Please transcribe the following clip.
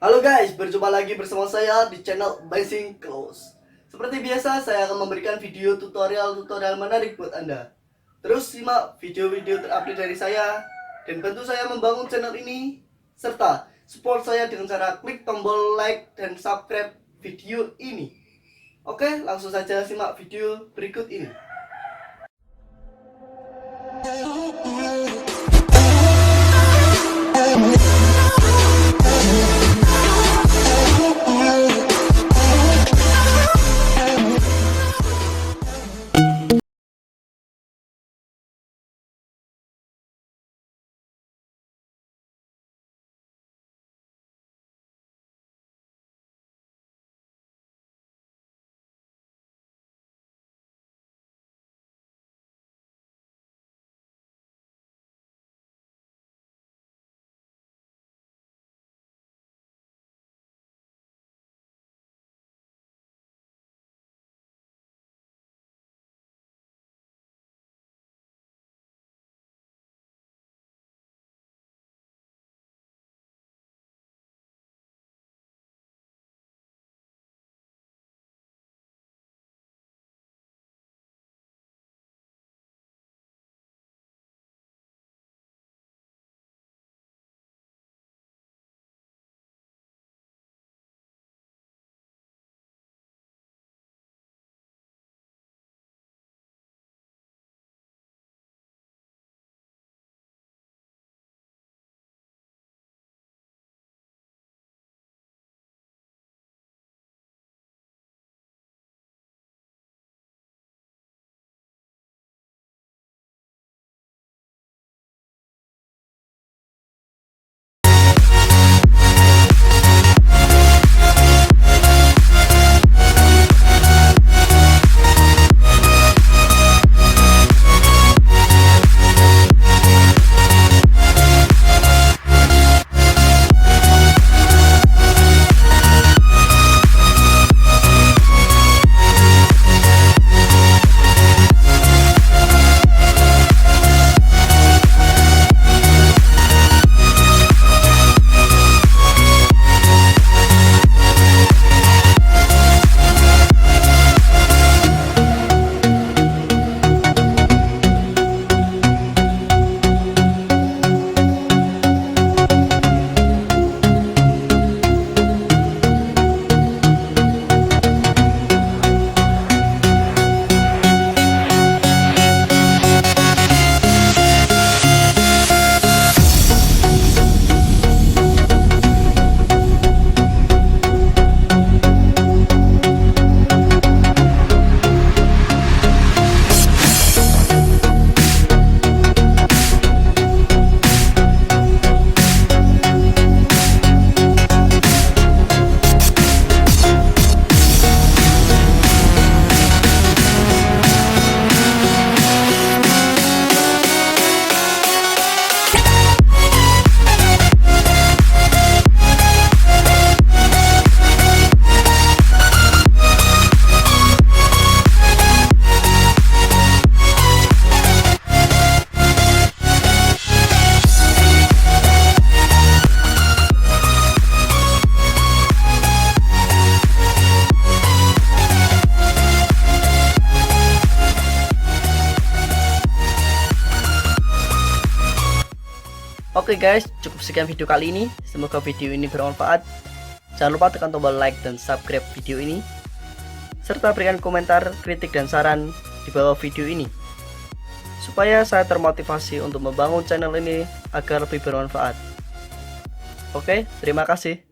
Halo guys, berjumpa lagi bersama saya di channel Amazing Close. Seperti biasa, saya akan memberikan video tutorial menarik buat Anda. Terus simak video-video terupdate dari saya dan bantu saya membangun channel ini, serta support saya dengan cara klik tombol like dan subscribe video ini. Oke, langsung saja simak video berikut ini. Oke guys, cukup sekian video kali ini. Semoga video ini bermanfaat. Jangan lupa tekan tombol like dan subscribe video ini, serta berikan komentar, kritik, dan saran di bawah video ini, supaya saya termotivasi untuk membangun channel ini agar lebih bermanfaat. Oke, terima kasih.